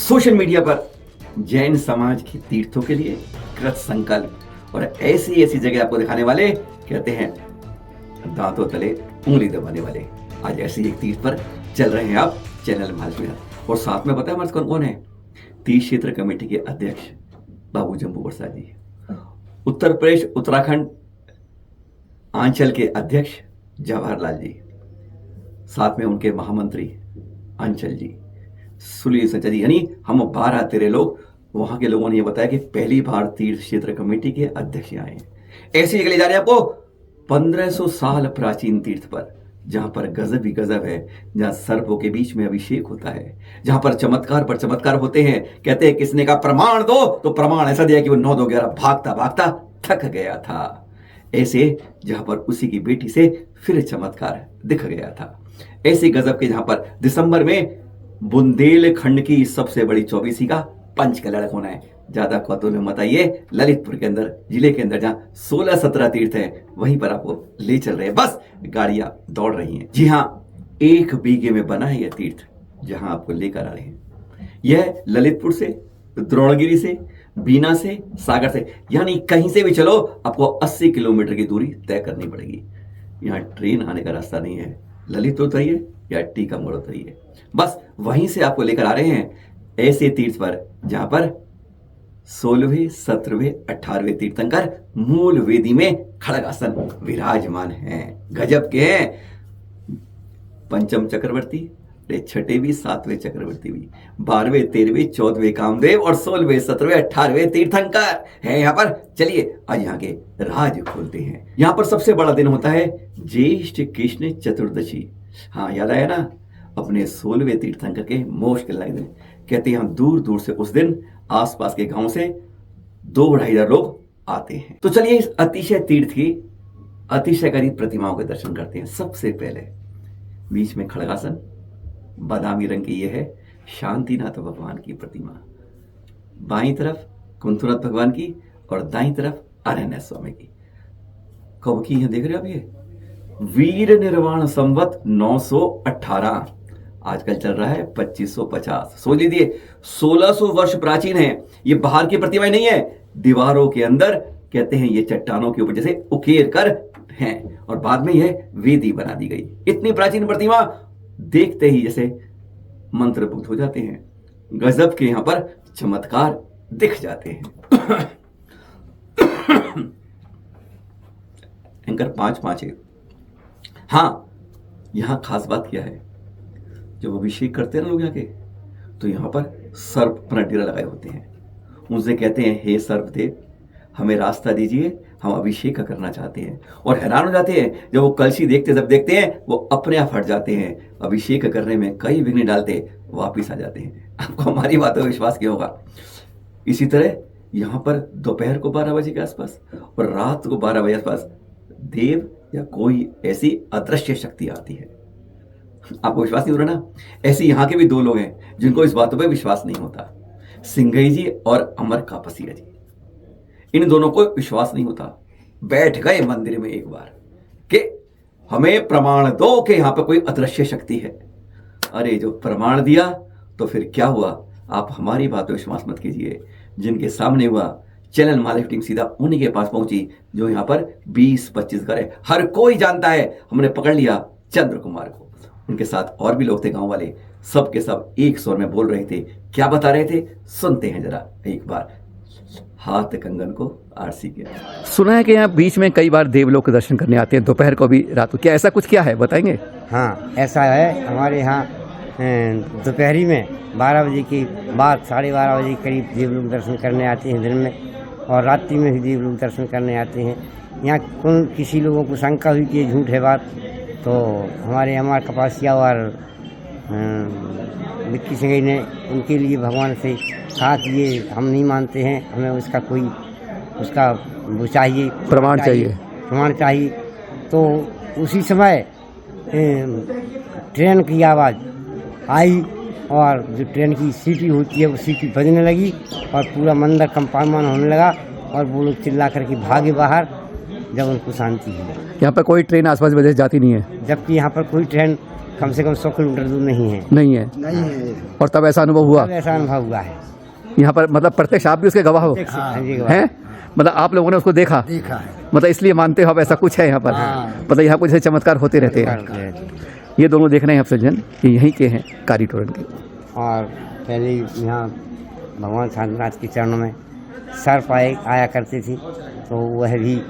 Social media पर जैन समाज के तीर्थों के लिए कृत संकल्प और ऐसी ऐसी जगह आपको दिखाने वाले, कहते हैं दांतों तले उंगली दबाने वाले। आज ऐसे ही एक तीर्थ पर चल रहे हैं आप चैनल महालक्ष्मी, और साथ में पता है हमारे कौन कौन है? तीर्थ क्षेत्र कमेटी के अध्यक्ष बाबू जम्बू प्रसाद जी, उत्तर प्रदेश उत्तराखंड आंचल के अध्यक्ष जवाहरलाल जी, साथ में उनके महामंत्री अंचल जी, सुनील संचल जी, यानी हम 12-13 लोग। वहां के लोगों ने यह बताया कि पहली बार तीर्थ क्षेत्र कमेटी के अध्यक्ष आए हैं। ऐसी जगह ले जा रहे हैं आपको 1500 साल प्राचीन तीर्थ पर, जहां पर गजब ही गजब है, जहां सर्पों के बीच में अभिषेक होता है, जहां पर चमत्कार पर चमत्कार होते हैं। कहते हैं किसने का प्रमाण दो, तो प्रमाण ऐसा दिया कि वो 9-2-11 भागता भागता थक गया था। ऐसे जहां पर उसी की बेटी से फिर चमत्कार दिख गया था। ऐसे गजब के जहां पर दिसंबर में बुंदेलखंड की सबसे बड़ी 24वीं का पंचकलड़ होना है। ज्यादा कौतूहल मत आइए, ललितपुर के अंदर जिले के अंदर जहां 16-17 तीर्थ है, वहीं पर आपको ले चल रहे हैं। बस गाड़ियां दौड़ रही हैं। जी हाँ, 1 बीघे में बना है यह तीर्थ, जहां आपको लेकर आ रहे हैं। यह ललितपुर से, द्रोणगिरी से, बीना से, सागर से, यानी कहीं से भी चलो आपको 80 किलोमीटर की दूरी तय करनी पड़ेगी। यहाँ ट्रेन आने का रास्ता नहीं है। ललितपुर उतरिए या टीका मोड़ उतरिए, बस वहीं से आपको लेकर आ रहे हैं ऐसे तीर्थ पर जहां पर 16वें, 17वें, 18वें तीर्थंकर मूल वेदी में खड़गासन विराजमान हैं। गजब के हैं। पंचम चक्रवर्ती, छठे भी, 7वें चक्रवर्ती भी, 12वें, 13वें, 14वें कामदेव और 16वें, 17वें, 18वें तीर्थंकर है यहाँ पर। चलिए आज यहाँ के राज खोलते हैं। यहाँ पर सबसे बड़ा दिन होता है ज्येष्ठ कृष्ण चतुर्दशी। हाँ, याद आया ना, अपने 16वें तीर्थंकर के मोक्ष के लगे दिन। कहते हैं दूर दूर से उस दिन आसपास के गांव से 2-2,500 लोग आते हैं। तो चलिए इस अतिशय तीर्थ की अतिशयकारी प्रतिमाओं के दर्शन करते हैं। सबसे पहले बीच में खड़गासन, बादामी रंग की यह है शांतिनाथ भगवान की प्रतिमा, बाईं तरफ कुंथुनाथ भगवान की और दाईं तरफ अरण्य स्वामी की। कब की है देख रहे हो आप? ये वीर निर्वाण संवत 918, आजकल चल रहा है 2550। सोच लीजिए 1600 वर्ष प्राचीन है। ये बाहर की प्रतिमाएं नहीं है, दीवारों के अंदर, कहते हैं ये चट्टानों के ऊपर जैसे उकेर कर हैं, और बाद में यह वेदी बना दी गई। इतनी प्राचीन प्रतिमा देखते ही जैसे मंत्रमुग्ध हो जाते हैं। गजब के यहां पर चमत्कार दिख जाते हैं। एंकर 5-5 है। हाँ, यहां खास बात क्या है, जब अभिषेक करते हैं ना लोग यहाँ के, तो यहाँ पर सर्प अपना डेरा लगाए होते हैं। उनसे कहते हैं हे सर्पदेव, हमें रास्ता दीजिए, हम अभिषेक करना चाहते हैं। और हैरान हो जाते हैं जब वो कलशी देखते हैं, वो अपने आप हट जाते हैं। अभिषेक करने में कई विघ्न डालते वापिस आ जाते हैं। आपको हमारी बातों पर विश्वास क्यों होगा? इसी तरह यहाँ पर दोपहर को 12 बजे के आसपास और रात को 12 बजे के आसपास देव या कोई ऐसी अदृश्य शक्ति आती है। आपको विश्वास नहीं हो रहा ना? ऐसे यहाँ के भी 2 लोग हैं जिनको इस बातों पर विश्वास नहीं होता, सिंघई जी और अमर कापसिया जी। इन दोनों को विश्वास नहीं होता। बैठ गए मंदिर में एक बार कि हमें प्रमाण दो कि यहां पर कोई अदृश्य शक्ति है। अरे जो प्रमाण दिया तो फिर क्या हुआ? आप हमारी बात पर विश्वास मत कीजिए। जिनके सामने हुआ, चैनल महालक्ष्मी टीम सीधा उन्हीं के पास पहुंची जो यहां पर 20-25 घर है। हर कोई जानता है। हमने पकड़ लिया चंद्र कुमार को, उनके साथ और भी लोग थे गांव वाले, सब के सब एक स्वर में बोल रहे थे। क्या बता रहे थे सुनते हैं जरा एक बार। हाथ कंगन को आरसी किया। सुना है कि यहाँ बीच में कई बार देवलोक के दर्शन करने आते हैं, दोपहर को भी, रात को। क्या ऐसा कुछ क्या है, बताएंगे? हाँ, ऐसा है। हमारे यहाँ दोपहरी में 12 बजे के बाद 12:30 बजे के करीब देवलोक दर्शन करने आते हैं दिन में, और रात्रि में भी देवलोक दर्शन करने आते हैं। यहाँ किसी लोगों को शंका हुई कि ये झूठ है बात, तो हमारे कपासिया और विक्की सिंघई ने उनके लिए भगवान से कहा कि ये हम नहीं मानते हैं, हमें उसका कोई वो चाहिए, प्रमाण चाहिए। तो उसी समय ट्रेन की आवाज़ आई, और जो ट्रेन की सीटी होती है वो सीटी बजने लगी, और पूरा मंदिर कंपाउंड होने लगा, और वो लोग चिल्ला करके भागे बाहर, जब उनको शांति हुई। यहाँ पर कोई ट्रेन आसपास वजह से जाती नहीं है, जबकि यहाँ पर कोई ट्रेन कम से कम 100 किलोमीटर दूर नहीं है। नहीं है। और तब ऐसा अनुभव हुआ अब ऐसा अनुभव हुआ है। यहाँ पर, मतलब प्रत्यक्ष आप भी उसके गवाह हो हाँ जी, गवाह। हैं, मतलब आप लोगों ने उसको देखा है। मतलब इसलिए मानते हो आप ऐसा कुछ है यहाँ पर, मतलब यहाँ कुछ ऐसे चमत्कार होते रहते हैं। ये दोनों देख रहे हैं आप सज्जन, ये यहीं के हैं कारी तोरण के। और पहले यहाँ भगवान शांतिनाथ के चरणों में सर्प आया करती थी, तो वह भी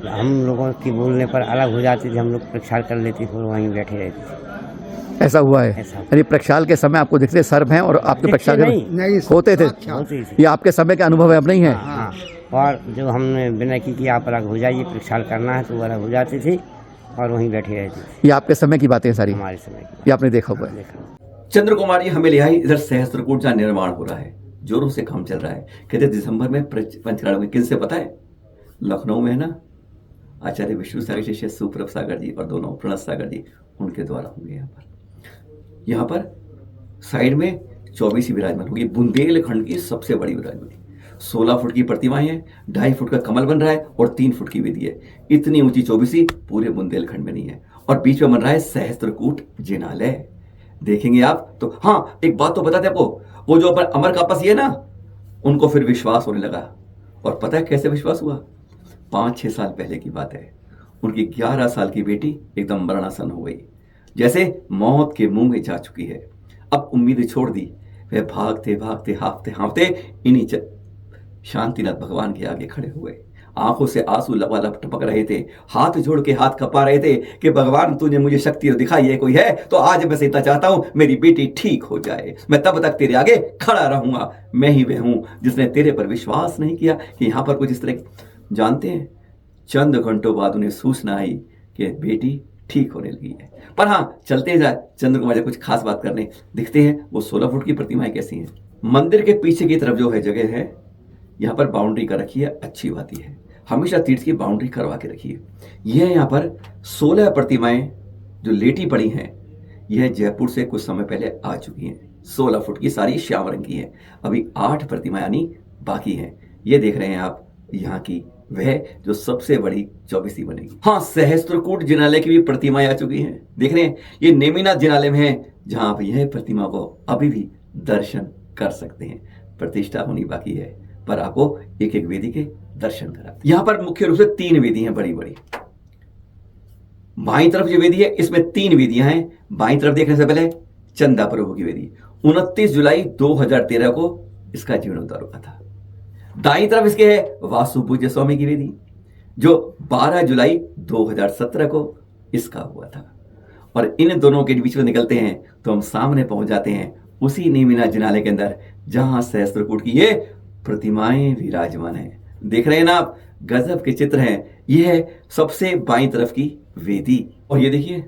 हम लोगों के बोलने पर अलग हो जाती थी, हम लोग प्रक्षाल कर लेते थे और वहीं बैठे रहते थे। ऐसा हुआ है? ऐसा। यानी प्रक्षाल के समय आपको दिखते सर्प हैं और आपके प्रक्षाल नहीं होते थे? होती थी। ये आपके समय के अनुभव है, अब नहीं है? हाँ, और जो हमने विनय की कि आप अलग हो जाइए, प्रक्षाल करना है, तो वो अलग हो जाती थी और वहीं बैठी रहती थी। ये आपके समय की बातें हैं सारी, हमारे समय की ये आपने देखा हुआ है। देखा। चंद्र कुमार जी हमें ले आई, इधर सहस्त्रकूट का निर्माण हो रहा है, जोरों से काम चल रहा है। कहते दिसंबर में पंचकर्म में, किन से पता है? लखनऊ में है ना, आचार्य विष्णु सागर शिष्य सुप्रभ सागर जी और दोनों प्रणत सागर जी, उनके द्वारा होंगे। यहाँ पर साइड में 24 विराजमान होगी, बुंदेलखंड की सबसे बड़ी विराजमान। 16 फुट की प्रतिमाएं हैं, 2.5 फुट का कमल बन रहा है और 3 फुट की वेदी है। इतनी ऊंची 24 पूरे बुंदेलखंड में नहीं है। और बीच में बन रहा है सहस्त्रकूट जिनालय, देखेंगे आप तो। हाँ, एक बात तो बताते आपको, वो जो अमर कापसी है ना, उनको फिर विश्वास होने लगा। और पता है कैसे विश्वास हुआ? 5-6 साल पहले की बात है। उनकी 11 साल की बेटी एकदम मरणासन हो गई, जैसे मौत के मुंह में जा चुकी है। अब उम्मीद छोड़ दी, वे भागते भागते हाँफते हाँफते इन्हीं शांतिनाथ भगवान के आगे खड़े हुए। आंखों से आंसू लबालब टपक रहे थे, हाथ जोड़ के हाथ कपा रहे थे कि भगवान तूने मुझे शक्ति दिखाई है, कोई है तो आज मैं इतना चाहता हूं मेरी बेटी ठीक हो जाए। मैं तब तक तेरे आगे खड़ा रहूंगा। मैं ही वह हूं जिसने तेरे पर विश्वास नहीं किया कि यहां पर कुछ इस तरह। जानते हैं, चंद घंटों बाद उन्हें सूचना आई कि बेटी ठीक होने लगी है। पर हाँ, चलते जाए चंद्र कुमार जी कुछ खास बात करने दिखते हैं। वो 16 फुट की प्रतिमाएं कैसी हैं। मंदिर के पीछे की तरफ जो है जगह है, यहाँ पर बाउंड्री कर रखी है, अच्छी बात ही है। हमेशा तीर्थ की बाउंड्री करवा के रखिए। यह यहाँ पर 16 प्रतिमाएं जो लेटी पड़ी हैं, यह जयपुर से कुछ समय पहले आ चुकी हैं। 16 फुट की सारी श्याम रंग की हैं। अभी 8 प्रतिमाएं आनी बाकी हैं। ये देख रहे हैं आप, यहाँ की वह जो सबसे बड़ी 24वीं बनेगी। हाँ, सहस्त्रकूट जिनालय की भी प्रतिमाएं आ चुकी हैं। देख रहे हैं, ये नेमिनाथ जिनालय में है, जहां आप यह प्रतिमा को अभी भी दर्शन कर सकते हैं। प्रतिष्ठा होनी बाकी है, पर आपको एक एक वेदी के दर्शन करा। यहां पर मुख्य रूप से 3 वेदी हैं, बड़ी बड़ी। बाईं तरफ जो वेदी है, इसमें 3 वेदियां हैं। बाईं तरफ देखने से पहले चंदा प्रभु की वेदी, 29 जुलाई 2013 को इसका जीर्णोद्धार हुआ था। दाईं तरफ इसके है वासु पूज्य स्वामी की वेदी, जो 12 जुलाई 2017 को इसका हुआ था। और इन दोनों के बीच में निकलते हैं तो हम सामने पहुंच जाते हैं उसी नेमिनाथ जिनालय के अंदर, जहां सहस्त्रकूट की ये प्रतिमाएं विराजमान हैं। देख रहे हैं ना आप, गजब के चित्र हैं। यह है सबसे बाईं तरफ की वेदी। और ये देखिए,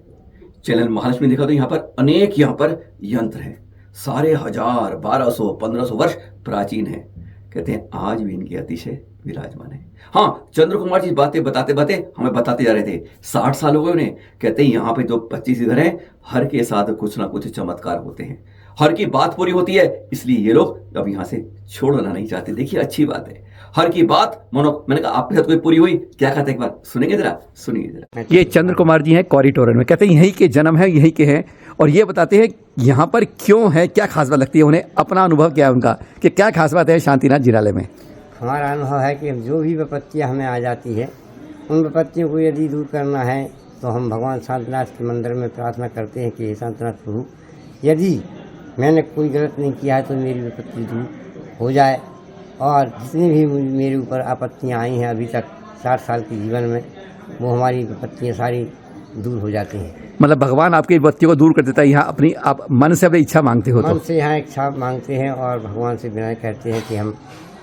चैनल महालक्ष्मी देखा तो यहाँ पर अनेक यहाँ पर यंत्र हैं, सारे 1000, 1200, 1500 वर्ष प्राचीन हैं। कहते हैं आज भी इनके अतिशय विराजमान है। हाँ, चंद्र कुमार जी बातें बताते हमें बताते जा रहे थे, 60 साल हो गए उन्हें। कहते हैं यहाँ पे जो 25 घर हैं, हर के साथ कुछ ना कुछ चमत्कार होते हैं, हर की बात पूरी होती है, इसलिए ये लोग अब यहाँ से छोड़ना नहीं चाहते। देखिए अच्छी बात है, हर की बात मनो। मैंने कहा आपके साथ कोई पूरी हुई, क्या कहते हैं एक बार सुनेंगे जरा, सुनिए जरा। ये चंद्र कुमार जी हैं कौरी तोरण में, कहते हैं यहीं के जन्म है, यहीं के हैं। और ये बताते हैं यहाँ पर क्यों है, क्या खास बात लगती है उन्हें, अपना अनुभव क्या है उनका, कि क्या खास बात है शांतिनाथ जिनालय में। हमारा अनुभव है कि जो भी विपत्तियाँ हमें आ जाती है, उन विपत्तियों को यदि दूर करना है तो हम भगवान शांतिनाथ के मंदिर में प्रार्थना करते हैं कि शांतिनाथ प्रभु, यदि मैंने कोई गलत नहीं किया है तो मेरी विपत्ति दूर हो जाए। और जितनी भी मेरे ऊपर आपत्तियाँ आई हैं अभी तक 60 साल के जीवन में, वो हमारी विपत्तियाँ सारी दूर हो जाती हैं। मतलब भगवान आपकी विपत्तियों को दूर कर देता है। यहाँ अपनी आप मन से अपनी इच्छा मांगते हो, मन तो से यहाँ इच्छा मांगते हैं और भगवान से विनय करते हैं कि हम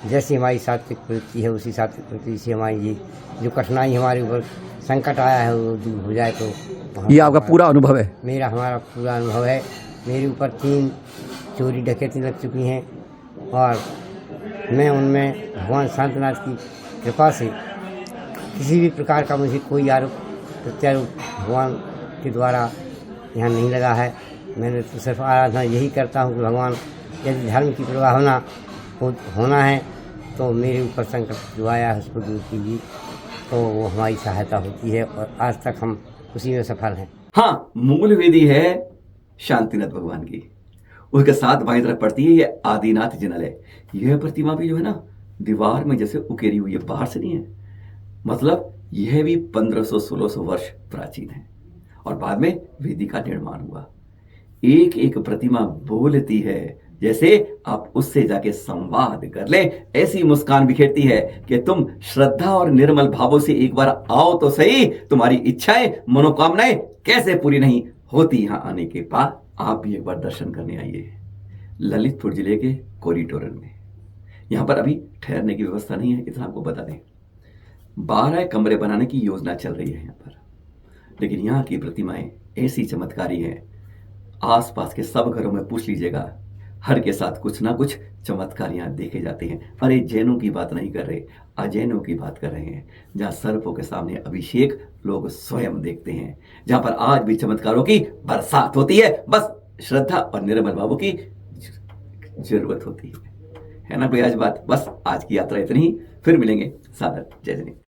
जैसी हमारी सात्विक प्रवृत्ति है, उसी सात्विक प्रवृत्ति से हमारी ये जो कठिनाई हमारे ऊपर संकट आया है वो दूर हो जाए। तो ये आपका पूरा अनुभव है? हमारा पूरा अनुभव है। मेरे ऊपर 3 चोरी डकैती लग चुकी हैं और मैं उनमें भगवान शांतिनाथ की कृपा से किसी भी प्रकार का मुझे कोई आरोप प्रत्यारोप भगवान के द्वारा यहाँ नहीं लगा है। मैंने तो सिर्फ आराधना यही करता हूँ कि भगवान, यदि धर्म की प्रवाहना होना है तो मेरे ऊपर संकट जो आया है उसको दूर कीजिए, तो वो हमारी सहायता होती है और आज तक हम उसी में सफल हैं। हाँ, मूल वेदी है शांतिनाथ भगवान की। उसके साथ बाईं तरफ पड़ती है ये आदिनाथ जिनालय। यह प्रतिमा भी जो है ना दीवार में जैसे उकेरी हुई है, बाहर से नहीं है। मतलब यह भी 1500-1600 वर्ष प्राचीन है और बाद में वेदी का निर्माण हुआ। एक एक प्रतिमा बोलती है जैसे आप उससे जाके संवाद कर ले, ऐसी मुस्कान बिखेरती है कि तुम श्रद्धा और निर्मल भावों से एक बार आओ तो सही। तुम्हारी इच्छाएं मनोकामनाएं कैसे पूरी नहीं होती। यहां आने के बाद आप भी एक बार दर्शन करने आइए ललितपुर जिले के कोरीटोरन में। यहां पर अभी ठहरने की व्यवस्था नहीं है, इतना आपको बता दें। 12 कमरे बनाने की योजना चल रही है यहाँ पर, लेकिन यहाँ की प्रतिमाएं ऐसी चमत्कारी हैं, आसपास के सब घरों में पूछ लीजिएगा, हर के साथ कुछ ना कुछ चमत्कार यहाँ देखे जाते हैं। अरे जैनों की बात नहीं कर रहे, अजैनों की बात कर रहे हैं, जहाँ सर्पों के सामने अभिषेक लोग स्वयं देखते हैं, जहाँ पर आज भी चमत्कारों की बरसात होती है। बस श्रद्धा और निर्मल भावों की जरूरत होती है ना कोई आज बात। बस आज की यात्रा इतनी ही, फिर मिलेंगे। सादर जय जय।